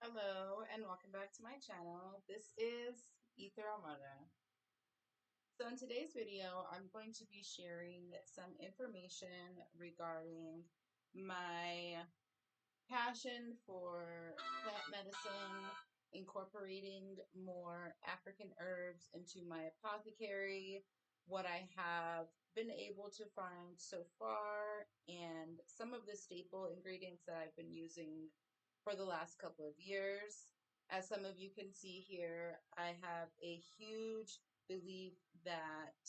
Hello and welcome back to my channel. This is Ether Amara. So in today's video, I'm going to be sharing some information regarding my passion for plant medicine, incorporating more African herbs into my apothecary, what I have been able to find so far, and some of the staple ingredients that I've been using for the last couple of years. As some of you can see here, I have a huge belief that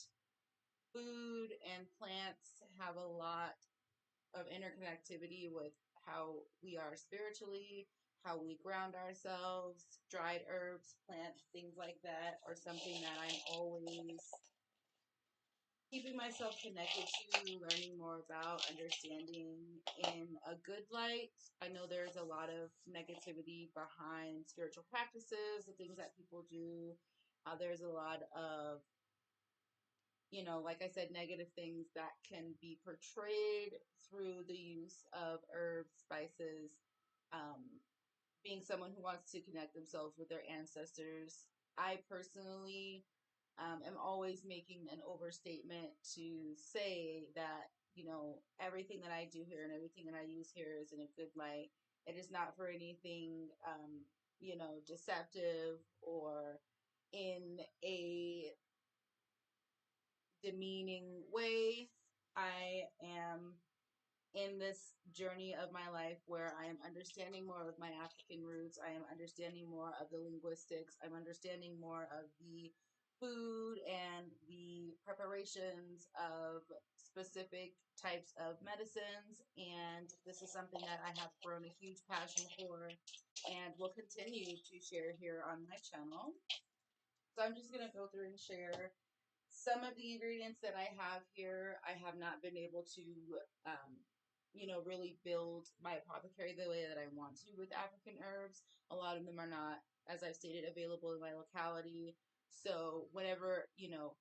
food and plants have a lot of interconnectivity with how we are spiritually, how we ground ourselves. Dried herbs, plants, things like that are something that I'm always keeping myself connected to, learning more about, understanding in a good light. I know there's a lot of negativity behind spiritual practices, the things that people do. There's a lot of, like I said, negative things that can be portrayed through the use of herbs, spices, um, being someone who wants to connect themselves with their ancestors. I personally am always making an overstatement to say that, everything that I do here and everything that I use here is in a good light. It is not for anything, deceptive or in a demeaning way. I am in this journey of my life where I am understanding more of my African roots. I am understanding more of the linguistics. I'm understanding more of the food and the preparations of specific types of medicines. And this is something that I have grown a huge passion for and will continue to share here on my channel. So I'm just going to go through and share some of the ingredients that I have here. I have not been able to, really build my apothecary the way that I want to with African herbs. A lot of them are not, as I've stated, available in my locality. So whenever,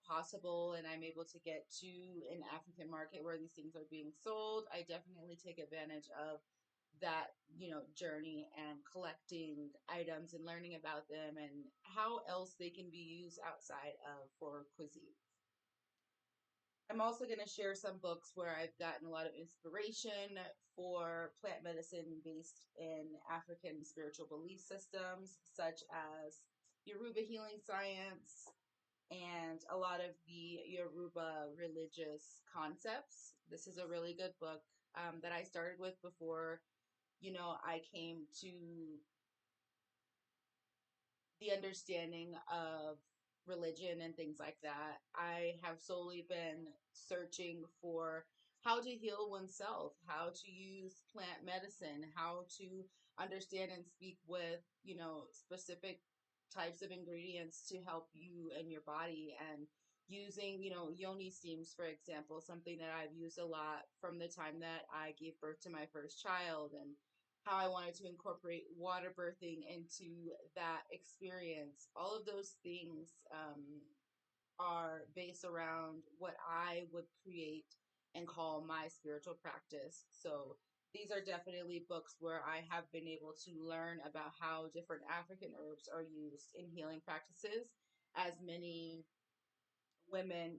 possible and I'm able to get to an African market where these things are being sold, I definitely take advantage of that, journey and collecting items and learning about them and how else they can be used outside of for cuisine. I'm also going to share some books where I've gotten a lot of inspiration for plant medicine based in African spiritual belief systems, such as Yoruba healing science and a lot of the Yoruba religious concepts. This is a really good book that I started with before, I came to the understanding of religion and things like that. I have solely been searching for how to heal oneself, how to use plant medicine, how to understand and speak with, specific types of ingredients to help you and your body. And using, yoni steams, for example, something that I've used a lot from the time that I gave birth to my first child, and how I wanted to incorporate water birthing into that experience. All of those things are based around what I would create and call my spiritual practice. So these are definitely books where I have been able to learn about how different African herbs are used in healing practices, as many women,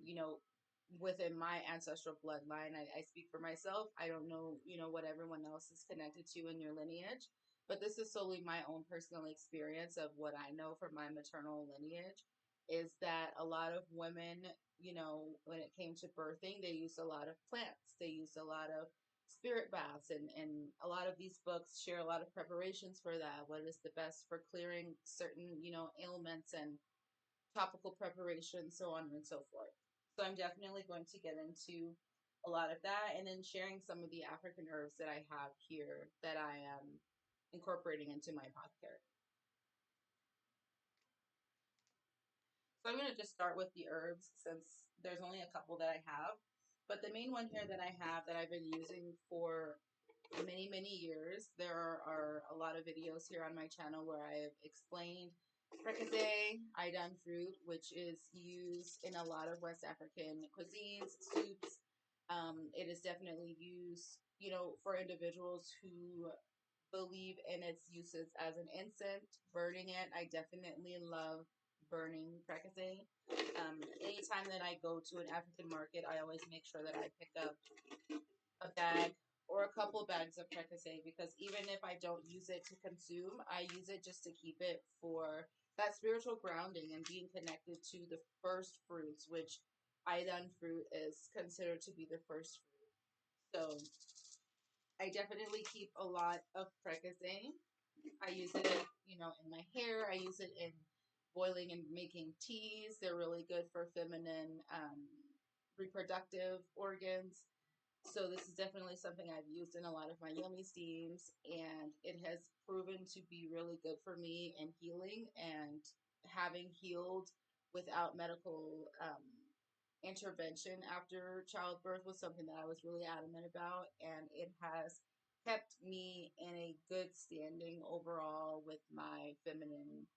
within my ancestral bloodline. I speak for myself. I don't know, what everyone else is connected to in your lineage, but this is solely my own personal experience of what I know from my maternal lineage is that a lot of women, when it came to birthing, they used a lot of plants. They used a lot of spirit baths, and a lot of these books share a lot of preparations for that. What is the best for clearing certain, ailments and topical preparation, so on and so forth. So I'm definitely going to get into a lot of that and then sharing some of the African herbs that I have here that I am incorporating into my apothecary. So I'm going to just start with the herbs since there's only a couple that I have. But the main one here that I have that I've been using for many, many years, there are a lot of videos here on my channel where I have explained fricassee, Idan fruit, which is used in a lot of West African cuisines, soups. It is definitely used, for individuals who believe in its uses as an incense, burning it. I definitely love burning prekese. Anytime that I go to an African market, I always make sure that I pick up a bag or a couple bags of prekese, because even if I don't use it to consume, I use it just to keep it for that spiritual grounding and being connected to the first fruits, which Idan fruit is considered to be the first fruit. So I definitely keep a lot of prekese. I use it, in my hair. I use it in boiling and making teas. They're really good for feminine reproductive organs. So this is definitely something I've used in a lot of my yummy steams, and it has proven to be really good for me in healing, and having healed without medical intervention after childbirth was something that I was really adamant about, and it has kept me in a good standing overall with my feminine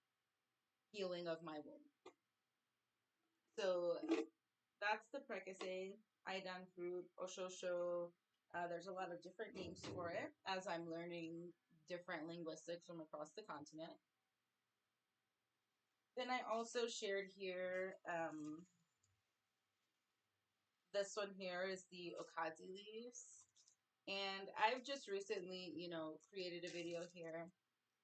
healing of my womb. So that's the prekese, Idan fruit, Oshosho. There's a lot of different names for it as I'm learning different linguistics from across the continent. Then I also shared here, this one here is the okazi leaves. And I've just recently, created a video here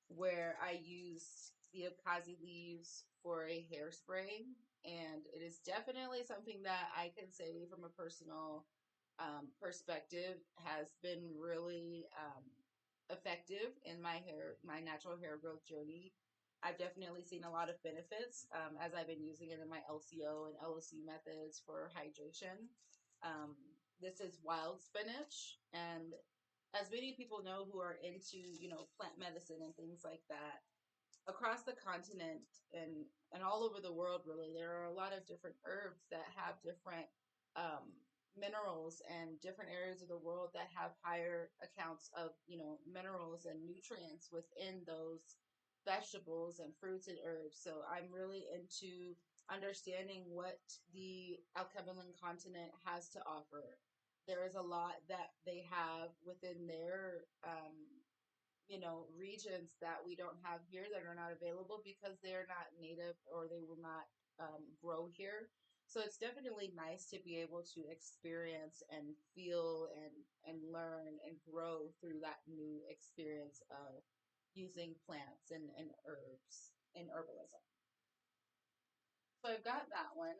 where I used the okazi leaves for a hairspray, and it is definitely something that I can say from a personal perspective has been really effective in my natural hair growth journey. I've definitely seen a lot of benefits as I've been using it in my LCO and LOC methods for hydration. Um, this is wild spinach, and as many people know who are into, plant medicine and things like that, across the continent and all over the world, really, there are a lot of different herbs that have different um, minerals, and different areas of the world that have higher accounts of, minerals and nutrients within those vegetables and fruits and herbs. So I'm really into understanding what the Alkebulan continent has to offer. There is a lot that they have within their regions that we don't have here, that are not available because they're not native, or they will not grow here. So it's definitely nice to be able to experience and feel and learn and grow through that new experience of using plants and herbs in herbalism. So I've got that one.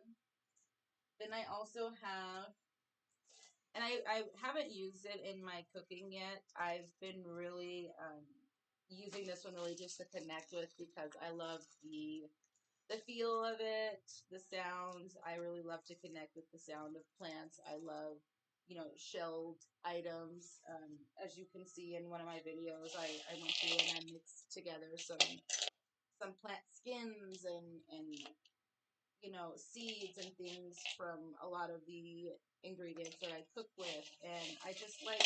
Then I also have, and I haven't used it in my cooking yet. I've been really using this one really just to connect with, because I love the feel of it, the sounds. I really love to connect with the sound of plants. I love, shelled items. As you can see in one of my videos, I went through and I mixed together some plant skins and seeds and things from a lot of the ingredients that I cook with. And I just like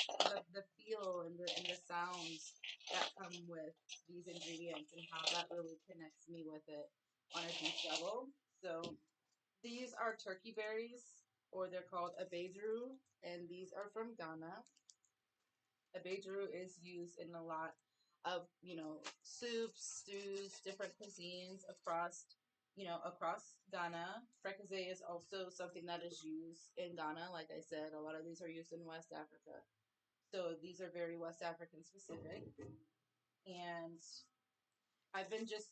the feel and the sounds that come with these ingredients, and how that really connects me with it on a deep level. So these are turkey berries, or they're called abedru, and these are from Ghana. Abedru is used in a lot of, soups, stews, different cuisines across Ghana. Fricassee is also something that is used in Ghana. Like I said, a lot of these are used in West Africa. So these are very West African specific. And I've been just,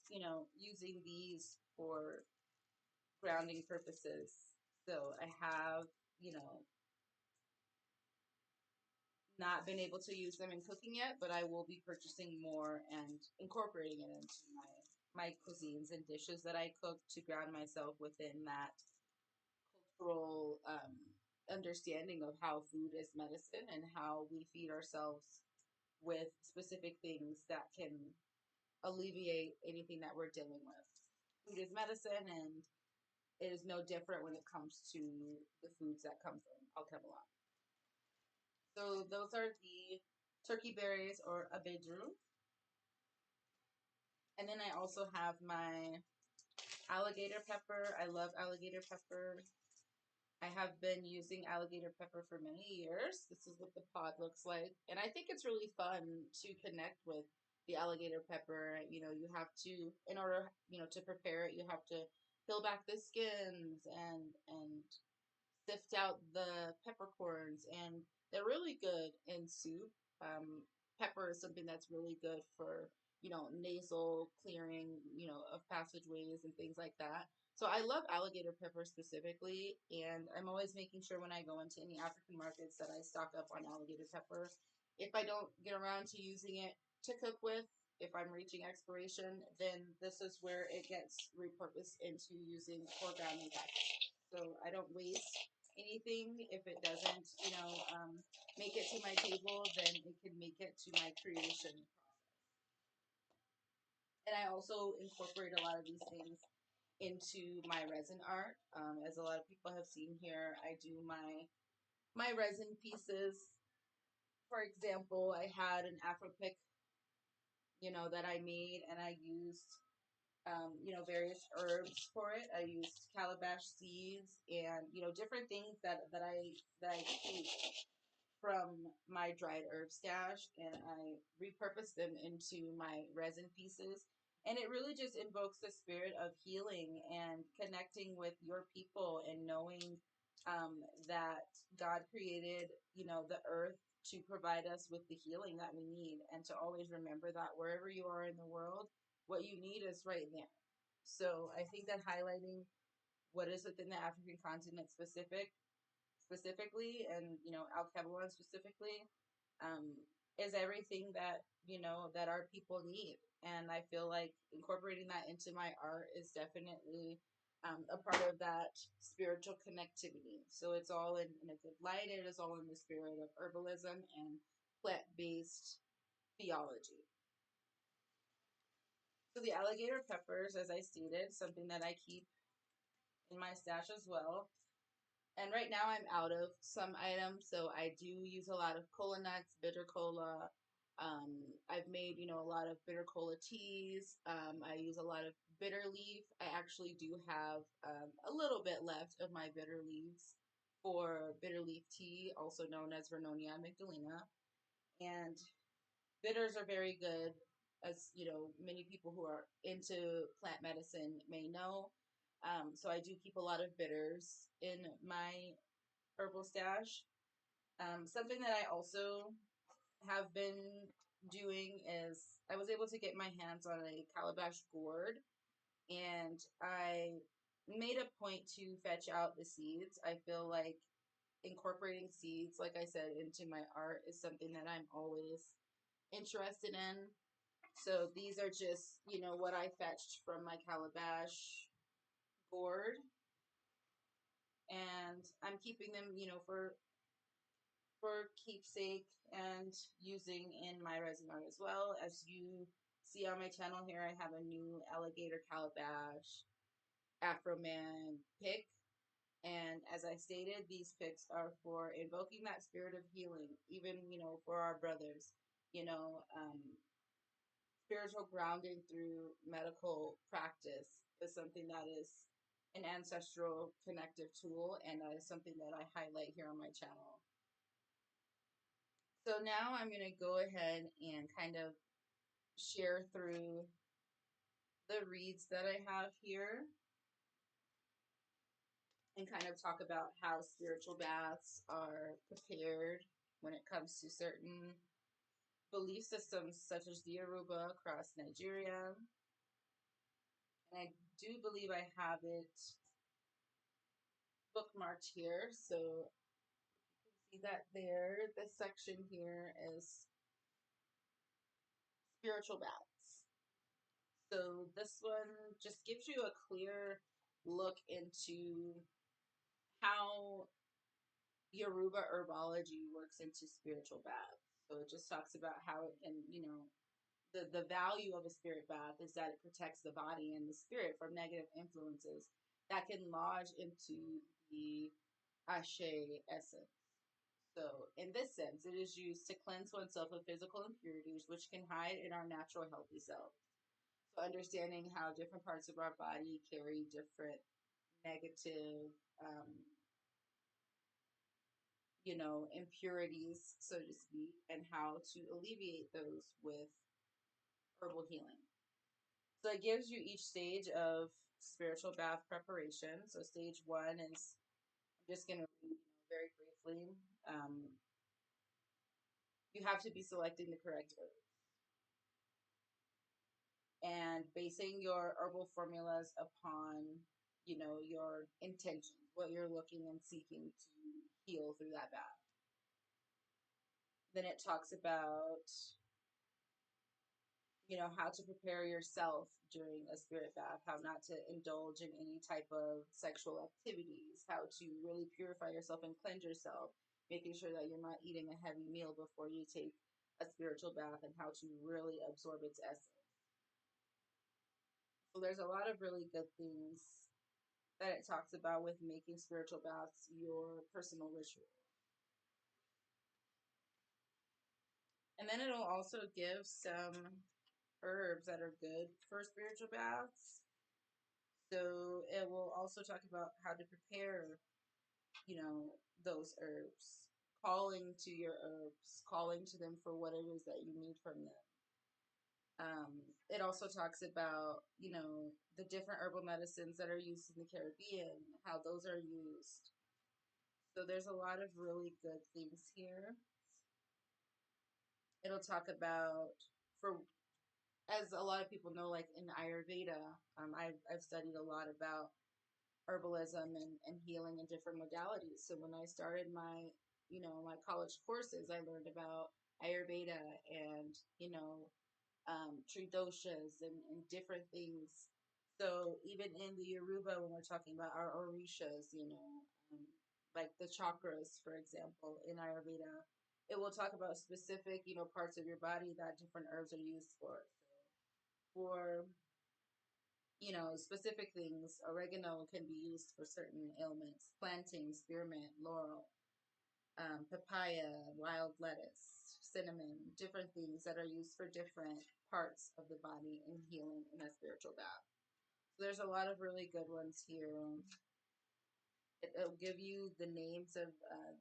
using these for grounding purposes. So I have, you know, not been able to use them in cooking yet, but I will be purchasing more and incorporating it into my cuisines and dishes that I cook, to ground myself within that cultural understanding of how food is medicine, and how we feed ourselves with specific things that can alleviate anything that we're dealing with. Food is medicine, and it is no different when it comes to the foods that come from Alkebulan. So those are the turkey berries, or abedru. And then I also have my alligator pepper. I love alligator pepper. I have been using alligator pepper for many years. This is what the pod looks like. And I think it's really fun to connect with the alligator pepper. You have to, in order, to prepare it, you have to peel back the skins and sift out the peppercorns, and they're really good in soup. Um, Pepper is something that's really good for, nasal clearing, of passageways and things like that. So I love alligator pepper specifically, and I'm always making sure when I go into any African markets that I stock up on alligator pepper. If I don't get around to using it to cook with, if I'm reaching expiration, then this is where it gets repurposed into using for grounding packs. So I don't waste anything. If it doesn't, make it to my table, then it can make it to my creation process. And I also incorporate a lot of these things into my resin art. As a lot of people have seen here, I do my resin pieces. For example, I had an Afro pick, that I made, and I used various herbs for it. I used calabash seeds and, different things that I keep from my dried herb stash, and I repurpose them into my resin pieces. And it really just invokes the spirit of healing and connecting with your people and knowing that God created, the earth to provide us with the healing that we need, and to always remember that wherever you are in the world, what you need is right there. So I think that highlighting what is within the African continent specifically, and Al Cabalon specifically, um, is everything that that our people need. And I feel like incorporating that into my art is definitely a part of that spiritual connectivity. So it's all in a good light. It is all in the spirit of herbalism and plant-based theology. So the alligator peppers, as I stated, something that I keep in my stash as well. And right now I'm out of some items, so I do use a lot of cola nuts, bitter cola. I've made, a lot of bitter cola teas. I use a lot of bitter leaf. I actually do have a little bit left of my bitter leaves for bitter leaf tea, also known as Vernonia Magdalena. And bitters are very good, as many people who are into plant medicine may know. So I do keep a lot of bitters in my herbal stash. Something that I also have been doing is I was able to get my hands on a calabash gourd, and I made a point to fetch out the seeds. I feel like incorporating seeds, like I said, into my art is something that I'm always interested in. So these are just, what I fetched from my calabash gourd, and I'm keeping them, for keepsake and using in my resin art as well. As you see on my channel here, I have a new alligator calabash Afro Man pick. And as I stated, these picks are for invoking that spirit of healing, even, for our brothers, you know, um, spiritual grounding through medical practice is something that is an ancestral connective tool, and that is something that I highlight here on my channel. So now I'm going to go ahead and kind of share through the reads that I have here and kind of talk about how spiritual baths are prepared when it comes to certain belief systems such as the Yoruba across Nigeria. And I do believe I have it bookmarked here, so you can see that there. This section here is spiritual baths. So this one just gives you a clear look into how Yoruba herbology works into spiritual baths. So it just talks about how it can, the value of a spirit bath is that it protects the body and the spirit from negative influences that can lodge into the Ashe essence. So, in this sense, it is used to cleanse oneself of physical impurities which can hide in our natural healthy self. So, understanding how different parts of our body carry different negative impurities, so to speak, and how to alleviate those with herbal healing. So it gives you each stage of spiritual bath preparation. So stage one is, I'm just going to read, very briefly. You have to be selecting the correct herb and basing your herbal formulas upon, your intentions, what you're looking and seeking to heal through that bath. Then it talks about, how to prepare yourself during a spirit bath, how not to indulge in any type of sexual activities, how to really purify yourself and cleanse yourself, making sure that you're not eating a heavy meal before you take a spiritual bath, and how to really absorb its essence. So there's a lot of really good things that it talks about with making spiritual baths your personal ritual. And then it'll also give some herbs that are good for spiritual baths. So it will also talk about how to prepare, those herbs, calling to your herbs, calling to them for what it is that you need from them. It also talks about, the different herbal medicines that are used in the Caribbean, how those are used. So there's a lot of really good things here. It'll talk about, for as a lot of people know, like in Ayurveda, I've studied a lot about herbalism and healing in different modalities. So when I started my college courses, I learned about Ayurveda and, tree doshas and different things. So even in the Yoruba, when we're talking about our orishas, like the chakras, for example, in Ayurveda, it will talk about specific, parts of your body that different herbs are used for. So for, specific things, oregano can be used for certain ailments, plantain, spearmint, laurel, papaya, wild lettuce, cinnamon, different things that are used for different parts of the body in healing in a spiritual bath. So there's a lot of really good ones here. It'll give you the names of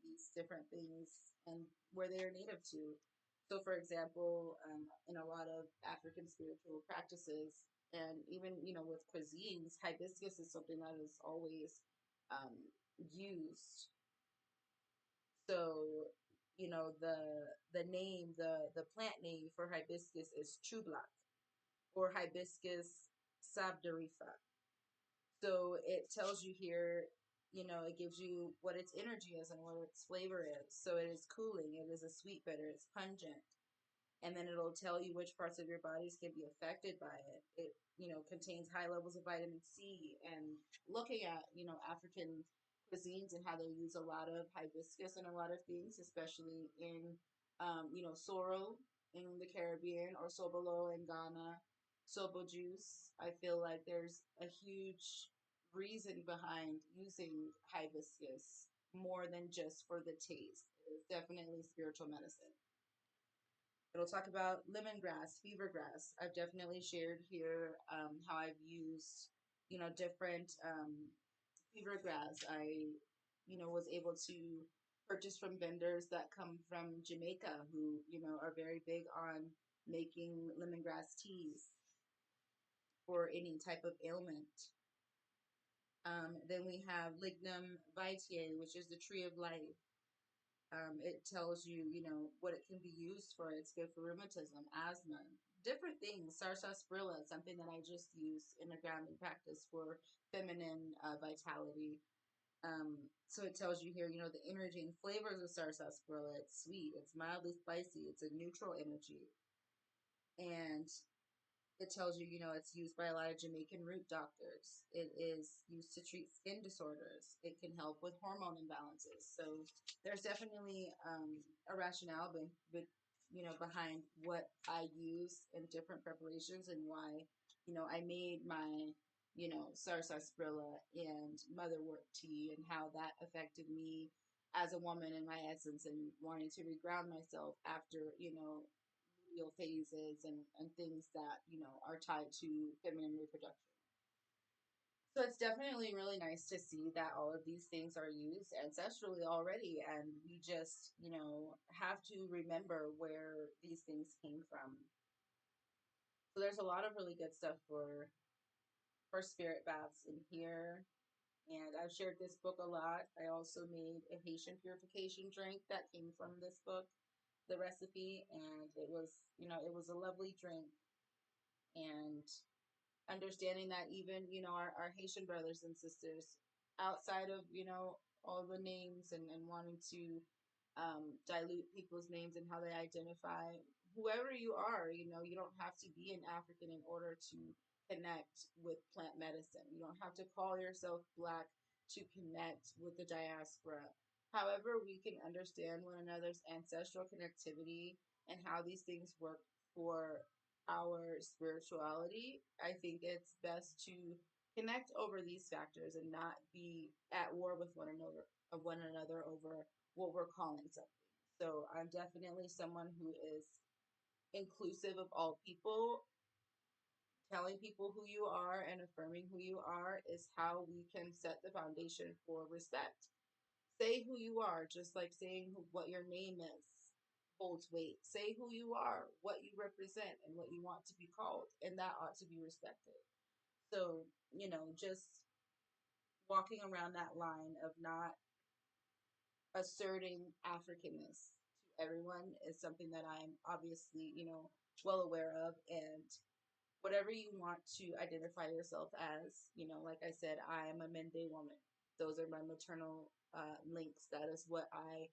these different things and where they are native to. So, for example, in a lot of African spiritual practices, and even with cuisines, hibiscus is something that is always used. So, the name, the plant name for hibiscus is chublak, or hibiscus sabdarifa. So it tells you here, it gives you what its energy is and what its flavor is. So it is cooling, it is a sweet bitter, it's pungent. And then it'll tell you which parts of your bodies can be affected by it. It, contains high levels of vitamin C. And looking at, African cuisines and how they use a lot of hibiscus and a lot of things, especially in, sorrel in the Caribbean, or sobolo in Ghana, sobo juice. I feel like there's a huge reason behind using hibiscus more than just for the taste. It's definitely spiritual medicine. It'll talk about lemongrass, fever grass. I've definitely shared here how I've used, different fever grass. I, was able to purchase from vendors that come from Jamaica who, are very big on making lemongrass teas for any type of ailment. Then we have lignum vitae, which is the tree of life. It tells you, what it can be used for. It's good for rheumatism, asthma, different things. Sarsaparilla, something that I just used in a grounding practice for feminine vitality. So it tells you here, the energy and flavors of sarsaparilla. It's sweet, it's mildly spicy, it's a neutral energy. And it tells you, it's used by a lot of Jamaican root doctors. It is used to treat skin disorders. It can help with hormone imbalances. So there's definitely a rationale, behind what I use in different preparations, and why, I made my, sarsaparilla and motherwort tea, and how that affected me as a woman in my essence, and wanting to reground myself after, luteal phases and things that, are tied to feminine reproduction. So it's definitely really nice to see that all of these things are used ancestrally already, and we just, have to remember where these things came from. So there's a lot of really good stuff for spirit baths in here. And I've shared this book a lot. I also made a Haitian purification drink that came from this book, the recipe, and it was a lovely drink. And understanding that even, our Haitian brothers and sisters, outside of, all the names and wanting to dilute people's names and how they identify, whoever you are, you don't have to be an African in order to connect with plant medicine. You don't have to call yourself Black to connect with the diaspora. However, we can understand one another's ancestral connectivity and how these things work for our spirituality. I think it's best to connect over these factors and not be at war with one another over what we're calling something. So I'm definitely someone who is inclusive of all people. Telling people who you are and affirming who you are is how we can set the foundation for respect. Say who you are, just like saying what your name is holds weight. Say who you are, what you represent, and what you want to be called, and that ought to be respected. So, just walking around that line of not asserting Africanness to everyone is something that I'm obviously, well aware of. And whatever you want to identify yourself as, like I said, I am a Mende woman. Those are my maternal links. That is what I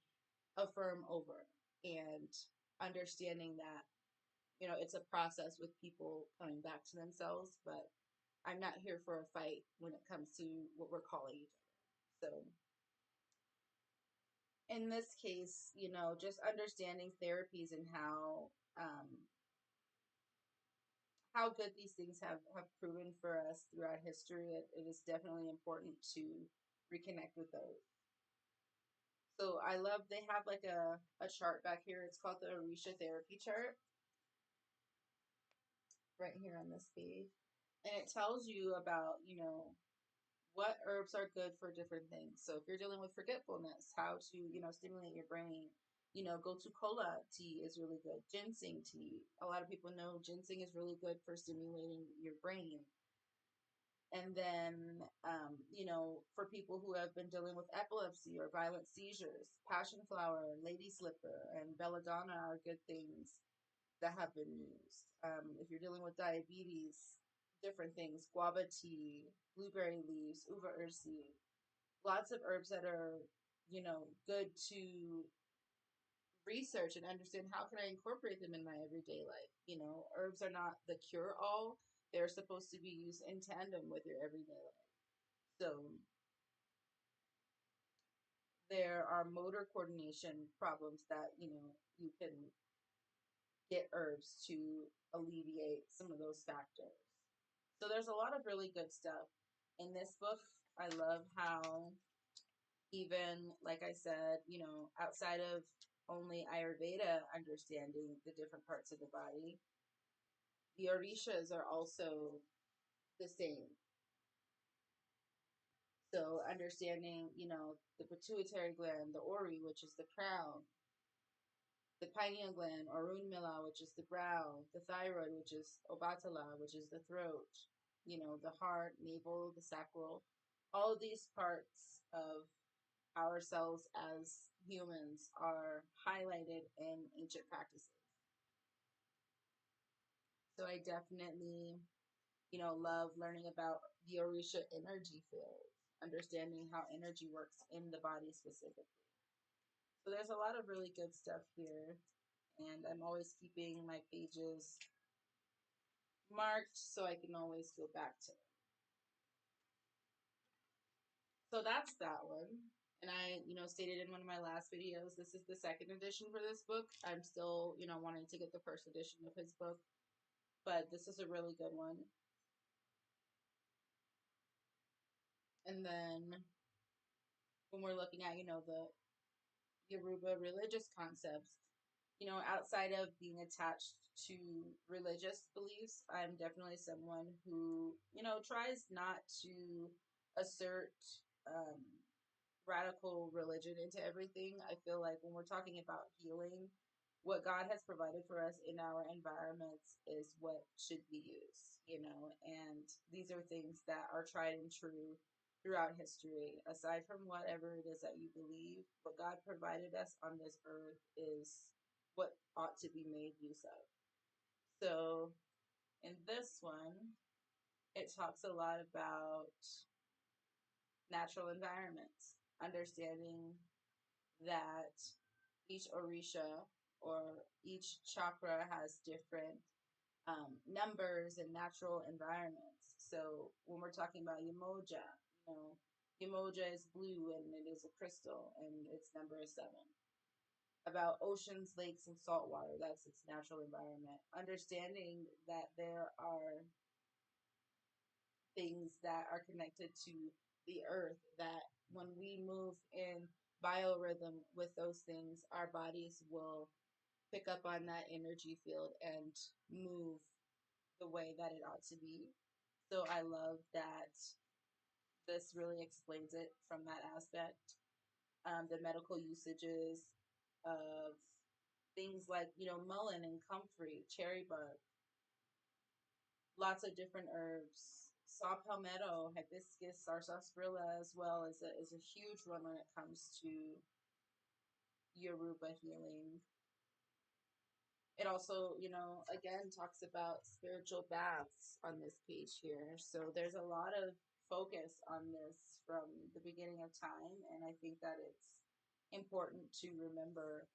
affirm over. And understanding that, it's a process with people coming back to themselves, but I'm not here for a fight when it comes to what we're calling each other. So in this case, just understanding therapies and how good these things have proven for us throughout history, it is definitely important to reconnect with those. So I love they have like a chart back here. It's called the Orisha therapy chart right here on this page. And it tells you about, what herbs are good for different things. So if you're dealing with forgetfulness, how to, stimulate your brain, go to cola tea is really good. Ginseng tea. A lot of people know ginseng is really good for stimulating your brain. And then, for people who have been dealing with epilepsy or violent seizures, passion flower, lady slipper, and belladonna are good things that have been used. If you're dealing with diabetes, different things, guava tea, blueberry leaves, uva ursi, lots of herbs that are, good to research and understand how can I incorporate them in my everyday life. Herbs are not the cure all. They're supposed to be used in tandem with your everyday life. So there are motor coordination problems that, you can get herbs to alleviate some of those factors. So there's a lot of really good stuff in this book. I love how, even like I said, outside of only Ayurveda understanding the different parts of the body, the Orishas are also the same. So understanding, the pituitary gland, the Ori, which is the crown, the pineal gland, or Urunmila, which is the brow, the thyroid, which is Obatala, which is the throat, the heart, navel, the sacral. All of these parts of ourselves as humans are highlighted in ancient practices. So I definitely, love learning about the Orisha energy field, understanding how energy works in the body specifically. So there's a lot of really good stuff here. And I'm always keeping my pages marked so I can always go back to them. So that's that one. And I, stated in one of my last videos, this is the second edition for this book. I'm still, wanting to get the first edition of his book, but this is a really good one. And then when we're looking at, the Yoruba religious concepts, outside of being attached to religious beliefs, I'm definitely someone who, tries not to assert um, radical religion into everything. I feel like when we're talking about healing, what God has provided for us in our environments is what should be used, and these are things that are tried and true throughout history. Aside from whatever it is that you believe, what God provided us on this earth is what ought to be made use of. So in this one, it talks a lot about natural environments, understanding that each orisha or each chakra has different numbers and natural environments. So when we're talking about Yamoja, you know, Yamoja is blue and it is a crystal and its number is 7. About oceans, lakes, and saltwater, that's its natural environment. Understanding that there are things that are connected to the earth, that when we move in biorhythm with those things, our bodies will pick up on that energy field and move the way that it ought to be. So I love that this really explains it from that aspect. The medical usages of things like, mullein and comfrey, cherry bark, lots of different herbs. Saw palmetto, hibiscus, sarsaparilla as well is a huge one when it comes to Yoruba healing. It also, again talks about spiritual baths on this page here. So there's a lot of focus on this from the beginning of time, and I think that it's important to remember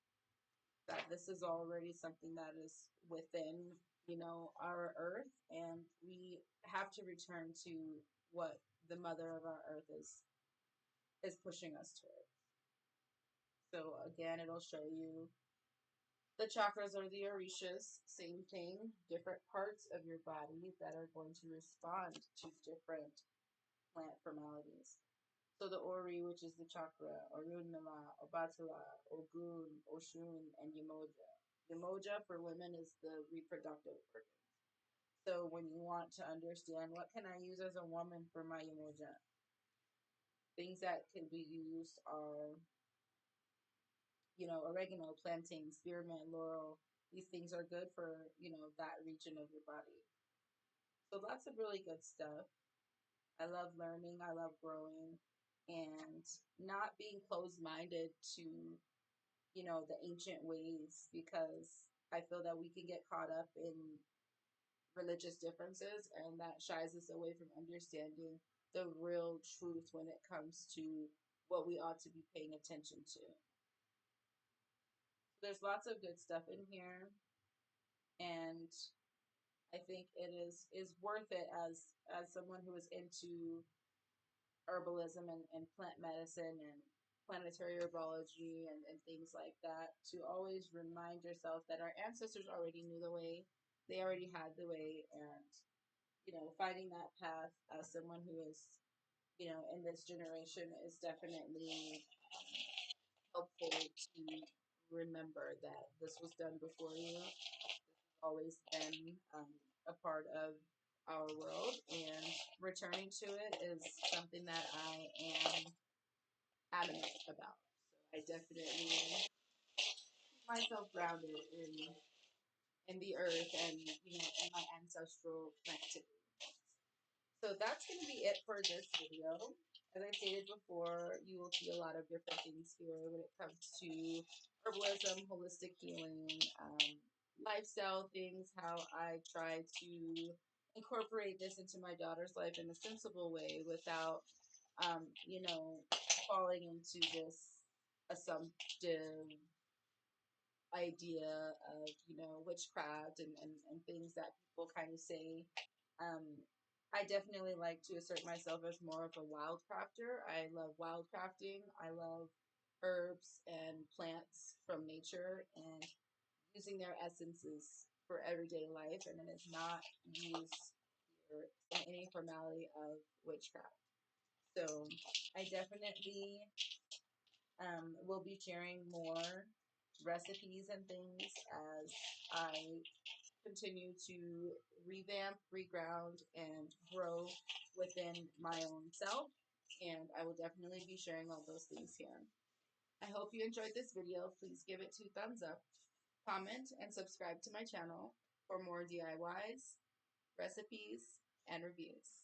that this is already something that is within, our earth, and we have to return to what the mother of our earth is pushing us toward. So again, it'll show you the chakras are the orishas, same thing, different parts of your body that are going to respond to different plant formalities. So the Ori, which is the chakra, Orunmila, Obatala, Ogun, Oshun, and Yamoja. Yamoja for women is the reproductive organ. So when you want to understand what can I use as a woman for my Yamoja, things that can be used are, oregano, plantain, spearmint, laurel. These things are good for, that region of your body. So lots of really good stuff. I love learning, I love growing, and not being closed minded to, the ancient ways, because I feel that we can get caught up in religious differences and that shies us away from understanding the real truth when it comes to what we ought to be paying attention to. There's lots of good stuff in here, and I think it is worth it as someone who is into herbalism and plant medicine and planetary herbology and things like that, to always remind yourself that our ancestors already knew the way, they already had the way, and finding that path as someone who is, in this generation is definitely helpful to remember that this was done before you. This has always been a part of our world, and returning to it is something that I am adamant about. So I definitely keep myself grounded in the earth and in my ancestral connectivity. So that's going to be it for this video. As I stated before, you will see a lot of different things here when it comes to herbalism, holistic healing, lifestyle things, how I try to incorporate this into my daughter's life in a sensible way without, falling into this assumptive idea of, witchcraft and things that people kind of say. Um, I definitely like to assert myself as more of a wild crafter. I love wildcrafting. I love herbs and plants from nature and using their essences for everyday life, and it is not used here in any formality of witchcraft. So I definitely will be sharing more recipes and things as I continue to revamp, reground, and grow within my own self. And I will definitely be sharing all those things here. I hope you enjoyed this video. Please give it 2 thumbs up, comment, and subscribe to my channel for more DIYs, recipes, and reviews.